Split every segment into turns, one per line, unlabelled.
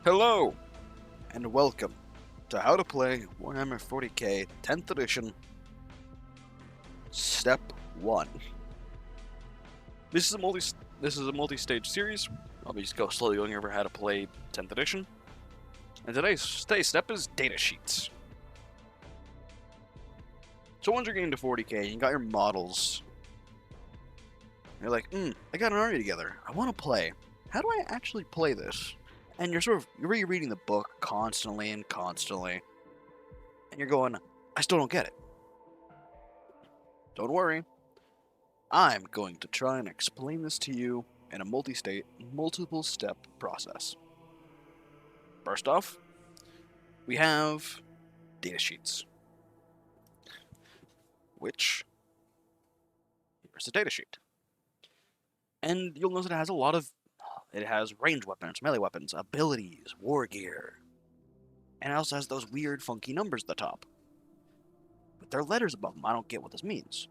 Hello, and welcome to How to Play Warhammer 40k 10th Edition, Step 1. This is a multi-stage series. I'll be slowly going over how to play 10th Edition. And today's step is Datasheets. So once you're getting to 40k, you got your models. You're like, I got an army together. I want to play. How do I actually play this? And you're rereading the book constantly, and you're going, I still don't get it. Don't worry. I'm going to try and explain this to you in a multiple step process. First off, we have datasheets, which here's a datasheet. And you'll notice it has ranged weapons, melee weapons, abilities, war gear. And it also has those weird, funky numbers at the top. But there are letters above them. I don't get what this means.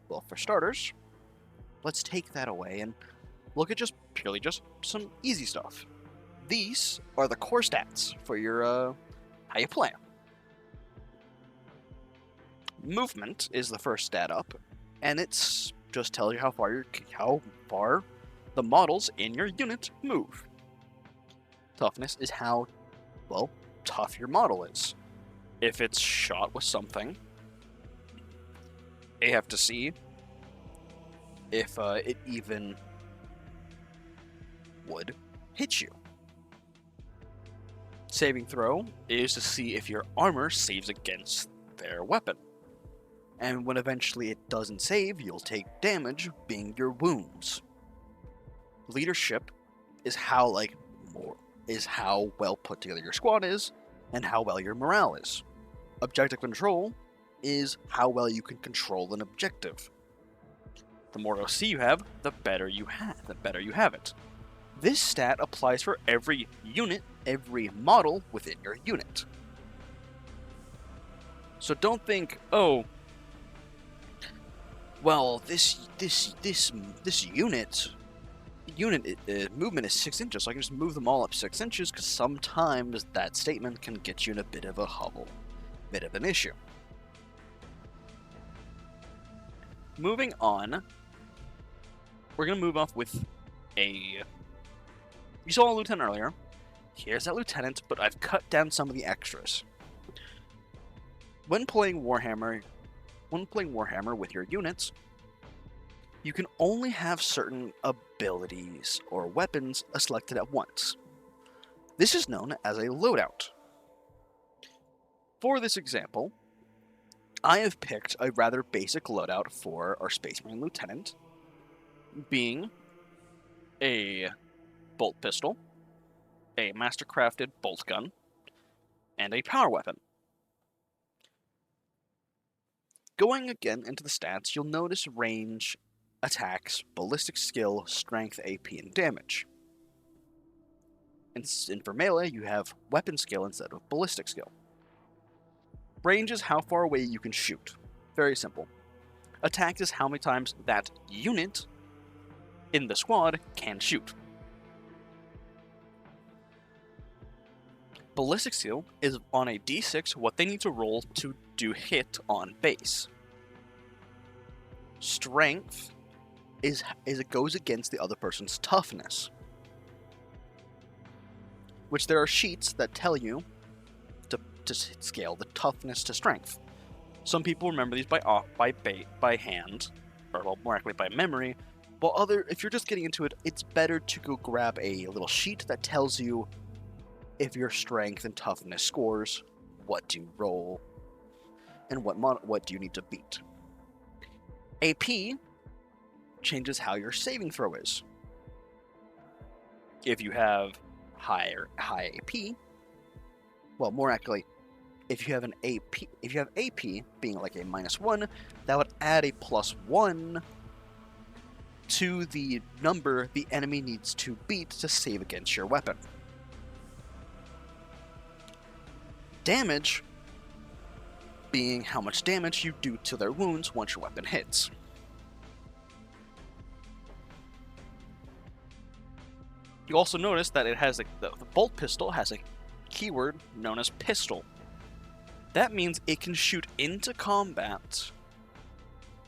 Well, for starters, let's take that away and look at purely some easy stuff. These are the core stats for your, how you play. Movement is the first stat up, and it's just tells you how far the models in your unit move. Toughness is how, tough your model is. If it's shot with something, you have to see if it even would hit you. Saving throw is to see if your armor saves against their weapon. And when eventually it doesn't save, you'll take damage, being your wounds. Leadership is how well put together your squad is, and how well your morale is. Objective control is how well you can control an objective. The more OC you have, the better you have it. This stat applies for every unit, every model within your unit. So don't think, this unit movement is 6 inches, so I can just move them all up 6 inches, because sometimes that statement can get you in a bit of a hobble, bit of an issue. Moving on, we're going to move off with you saw a lieutenant earlier. Here's that lieutenant, but I've cut down some of the extras. When playing Warhammer with your units, you can only have certain abilities or weapons selected at once. This is known as a loadout. For this example, I have picked a rather basic loadout for our Space Marine Lieutenant, being a bolt pistol, a master-crafted bolt gun, and a power weapon. Going again into the stats, you'll notice range, attacks, ballistic skill, strength, AP, and damage. And for melee, you have weapon skill instead of ballistic skill. Range is how far away you can shoot. Very simple. Attack is how many times that unit in the squad can shoot. Ballistic skill is on a d6 what they need to roll to do hit on base. Strength is it goes against the other person's toughness, which there are sheets that tell you to scale the toughness to strength. Some people remember these by hand, or more accurately by memory, while if you're just getting into it, it's better to go grab a little sheet that tells you if your strength and toughness scores, what to roll, and what do you need to beat. AP changes how your saving throw is. If you have high AP, more accurately, if you have AP being like a -1, that would add a +1 to the number the enemy needs to beat to save against your weapon. Damage being how much damage you do to their wounds once your weapon hits. You also notice that it has the bolt pistol has a keyword known as pistol. That means it can shoot into combat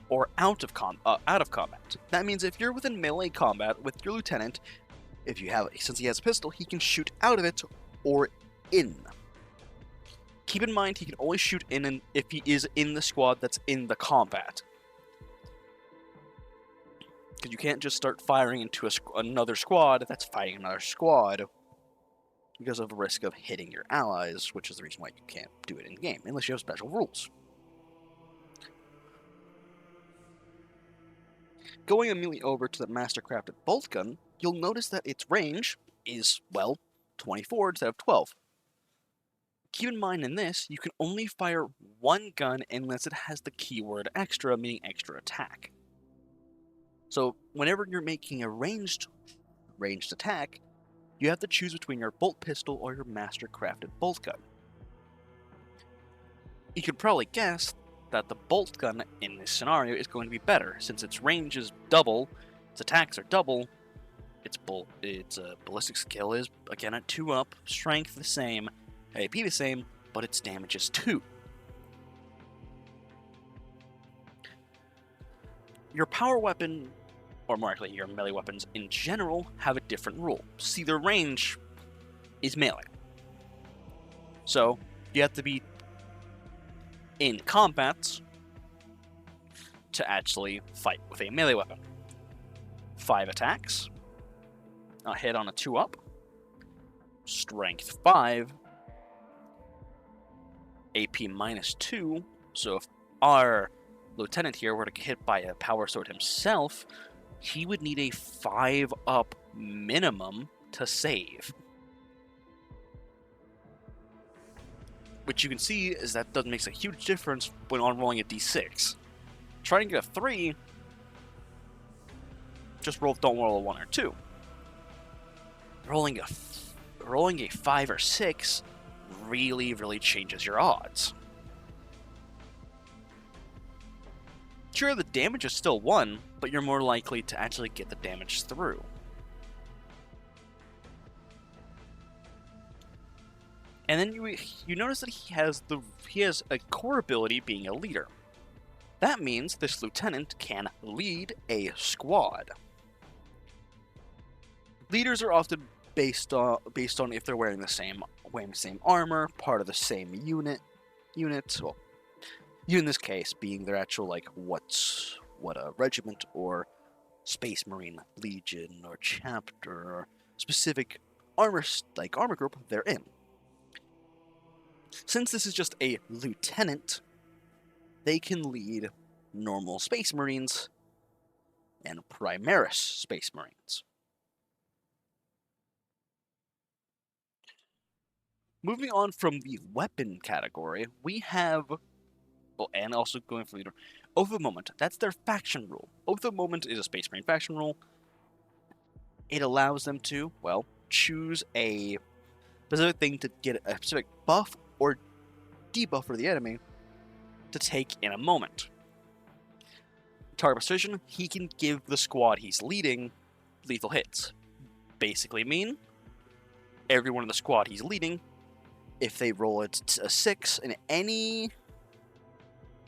or out of combat. That means if you're within melee combat with your lieutenant, since he has a pistol, he can shoot out of it or in. Keep in mind, he can only shoot in if he is in the squad that's in the combat. Because you can't just start firing into another squad that's fighting another squad because of the risk of hitting your allies, which is the reason why you can't do it in-game, unless you have special rules. Going immediately over to the master-crafted bolt gun, you'll notice that its range is, well, 24 instead of 12. Keep in mind in this, you can only fire one gun unless it has the keyword extra, meaning extra attack. So whenever you're making a ranged attack, you have to choose between your bolt pistol or your master-crafted bolt gun. You could probably guess that the bolt gun in this scenario is going to be better, since its range is double, its attacks are double, its ballistic skill is, again, at 2 up, strength the same, AP the same, but its damage is 2. Your power weapon, or more likely your melee weapons in general, have a different rule. See, their range is melee. So, you have to be in combat to actually fight with a melee weapon. 5 attacks, a hit on a 2 up, strength 5, AP minus 2, so if our lieutenant here were to get hit by a power sword himself, he would need a 5 up minimum to save. Which you can see is that makes a huge difference when on rolling a d6. Trying to get a 3, don't roll a 1 or 2. Rolling a 5 or 6 really changes your odds. Sure, the damage is still 1, but you're more likely to actually get the damage through. And then you notice that he has a core ability being a leader. That means this lieutenant can lead a squad. Leaders are often based on if they're wearing the same armor, part of the same unit. Well, you in this case being their actual what a regiment or Space Marine Legion or chapter or specific armor group they're in. Since this is just a lieutenant, they can lead normal Space Marines and Primaris Space Marines. Moving on from the weapon category, we have, and also going for leader, Oath of Moment. That's their faction rule. Oath of Moment is a Space Marine faction rule. It allows them to, choose a specific thing to get a specific buff or debuff for the enemy to take in a moment. Target precision, he can give the squad he's leading lethal hits. Basically mean, everyone in the squad he's leading, if they roll a 6 in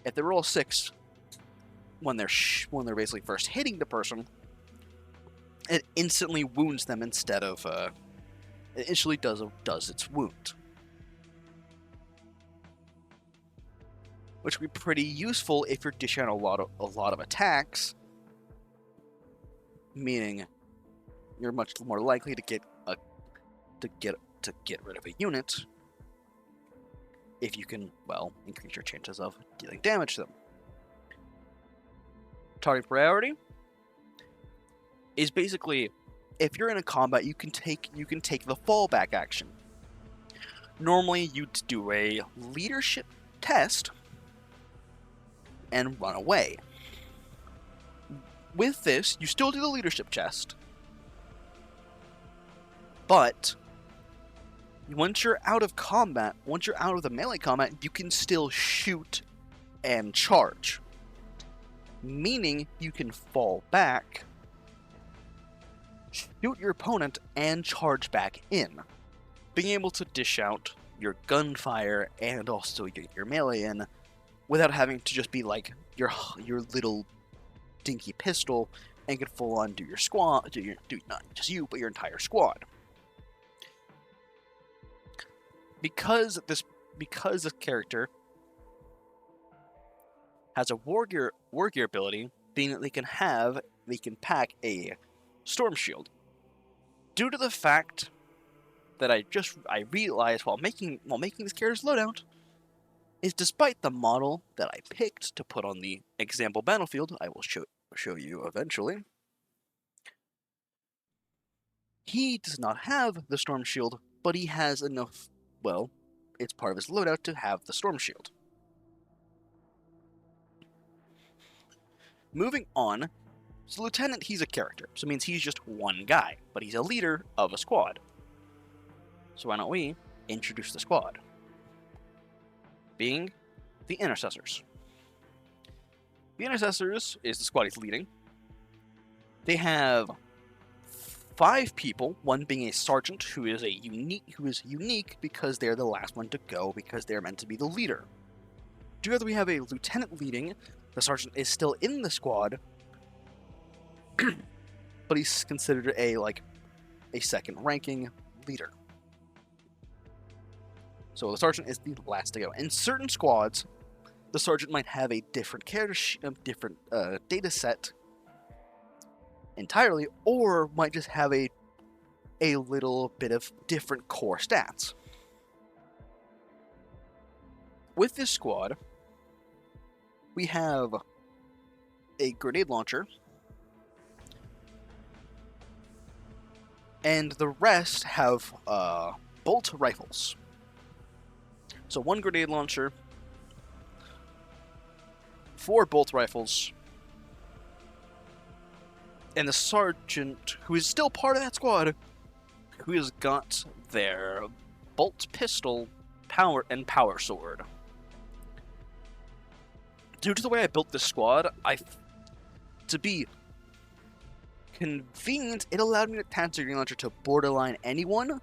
if they roll a 6 when they're basically first hitting the person, it instantly wounds them instead of it instantly does its wound, which would be pretty useful if you're dishing out a lot of attacks, meaning you're much more likely to get rid of a unit if you can, increase your chances of dealing damage to them. Target priority is basically, if you're in a combat, you can take the fallback action. Normally, you'd do a leadership test and run away. With this, you still do the leadership test, but once you're out of combat, once you're out of the melee combat, you can still shoot and charge. Meaning you can fall back shoot your opponent, and charge back in. Being able to dish out your gunfire and also get your melee in without having to just be like your little dinky pistol and can full on do your squad, not just you, but your entire squad. Because this character has a war gear ability, being that they can pack a storm shield. Due to the fact that I realized while making this character's loadout is, despite the model that I picked to put on the example battlefield, I will show you eventually, he does not have the storm shield, but he has enough, well, it's part of his loadout to have the storm shield. Moving on, so Lieutenant, he's a character, so it means he's just one guy, but he's a leader of a squad. So why don't we introduce the squad? Being the Intercessors. The Intercessors is the squad he's leading. They have 5 people, one being a sergeant who is unique because they're the last one to go because they're meant to be the leader. Together we have a lieutenant leading. The sergeant is still in the squad, but he's considered a second ranking leader. So the sergeant is the last to go. In certain squads, the sergeant might have a different different data set entirely, or might just have a little bit of different core stats. With this squad, we have a grenade launcher, and the rest have bolt rifles. So 1 grenade launcher, 4 bolt rifles, and the sergeant, who is still part of that squad, who has got their bolt pistol, power sword. Due to the way I built this squad, to be convenient, it allowed me to attach the grenade launcher to borderline anyone.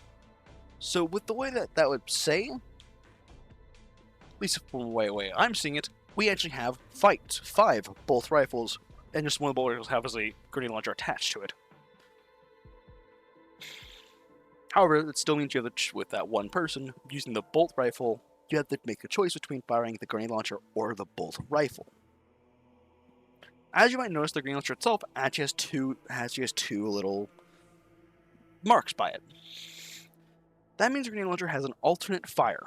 So with the way that would say, at least from the way I'm seeing it, we actually have 5 bolt rifles, and just one of the bolt rifles has a grenade launcher attached to it. However, it still means you have with that one person using the bolt rifle, you have to make a choice between firing the grenade launcher or the bolt rifle. As you might notice, the grenade launcher itself actually has two little marks by it. That means the grenade launcher has an alternate fire,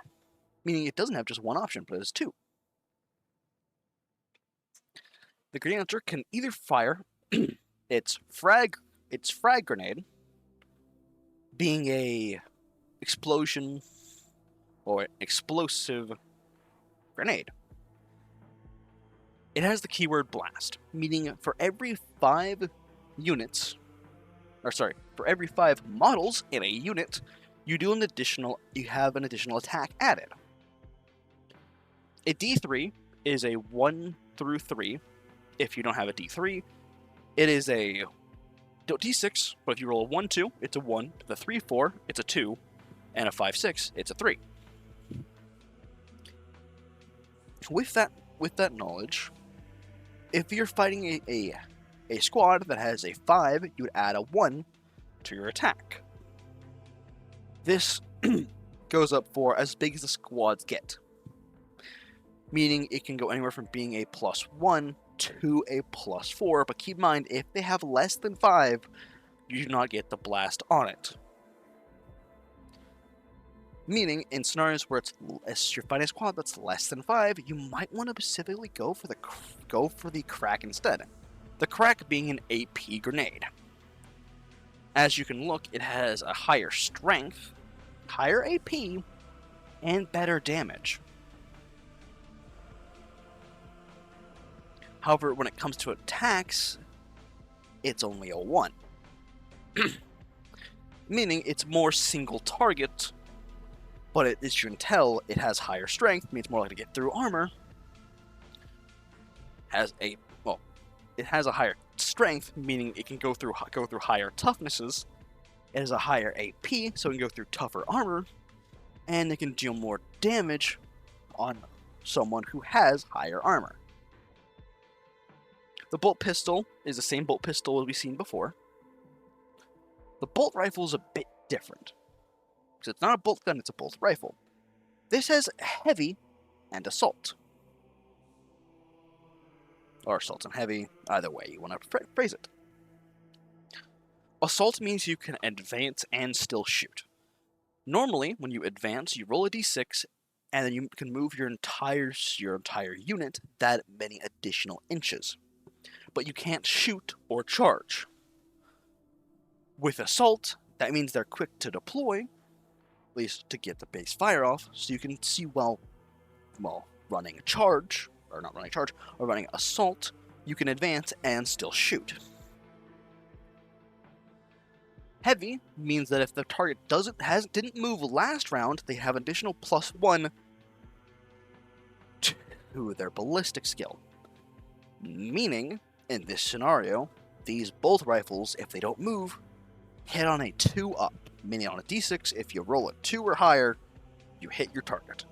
meaning it doesn't have just one option, but it has 2. The grenade launcher can either fire its frag grenade, being a explosion or explosive grenade. It has the keyword blast, meaning for every 5 models in a unit, you have an additional attack added. A D3 is a 1 through 3. If you don't have a D3, it is a D6, but if you roll a 1-2, it's a 1. The 3-4, it's a 2. And a 5-6, it's a 3. With that knowledge, if you're fighting a squad that has a 5, you would add a 1 to your attack. This goes up for as big as the squads get, meaning it can go anywhere from being a +1 to a +4, but keep in mind, if they have less than 5, you do not get the blast on it. Meaning, in scenarios where you're fighting a squad that's less than 5, you might want to specifically go for the crack instead. The crack being an AP grenade. As you can look, it has a higher strength, higher AP, and better damage. However, when it comes to attacks, it's only a 1. Meaning it's more single target, but as you can tell, it has higher strength, means more likely to get through armor. It has a higher strength, meaning it can go through higher toughnesses. It has a higher AP, so it can go through tougher armor, and it can deal more damage on someone who has higher armor. The bolt pistol is the same bolt pistol as we've seen before. The bolt rifle is a bit different, because it's not a bolt gun, it's a bolt rifle. This has heavy and assault. Or assault and heavy, either way you want to phrase it. Assault means you can advance and still shoot. Normally, when you advance, you roll a d6, and then you can move your entire unit that many additional inches. But you can't shoot or charge. With assault, that means they're quick to deploy, at least to get the base fire off, so you can see while running a charge, or not running a charge, or running assault, you can advance and still shoot. Heavy means that if the target didn't move last round, they have additional +1 to their ballistic skill. Meaning, in this scenario, these bolt rifles, if they don't move, hit on a 2 up, meaning on a d6, if you roll a 2 or higher, you hit your target.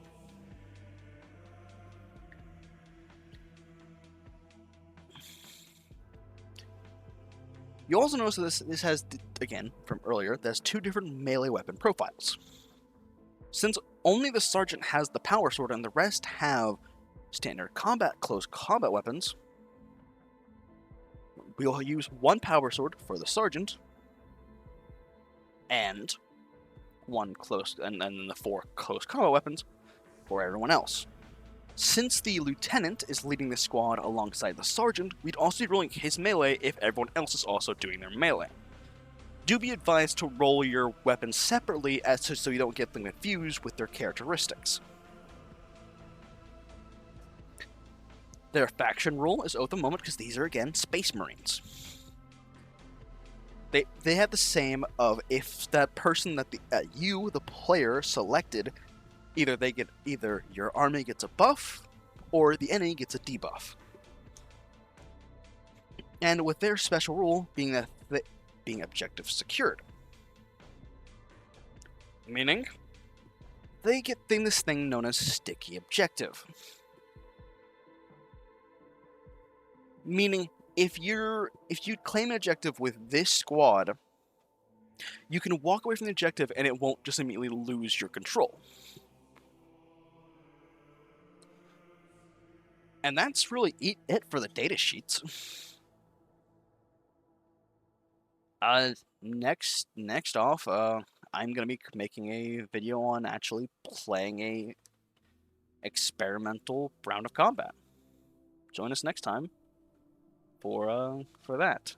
You also notice that this has, again, from earlier, there's 2 different melee weapon profiles. Since only the sergeant has the power sword and the rest have standard close combat weapons, we'll use 1 power sword for the sergeant, and 1 close, and then the 4 close combat weapons for everyone else. Since the lieutenant is leading the squad alongside the sergeant, we'd also be rolling his melee if everyone else is also doing their melee. Do be advised to roll your weapons separately so you don't get them confused with their characteristics. Their faction rule is Oath of Moment because these are, again, Space Marines. They have the same of if that person that the player, selected, either your army gets a buff or the enemy gets a debuff. And with their special rule being being objective secured. Meaning, they get this thing known as sticky objective. Meaning, if you claim an objective with this squad, you can walk away from the objective and it won't just immediately lose your control. And that's really it for the data sheets. Next off, I'm gonna be making a video on actually playing a experimental round of combat. Join us next time for that.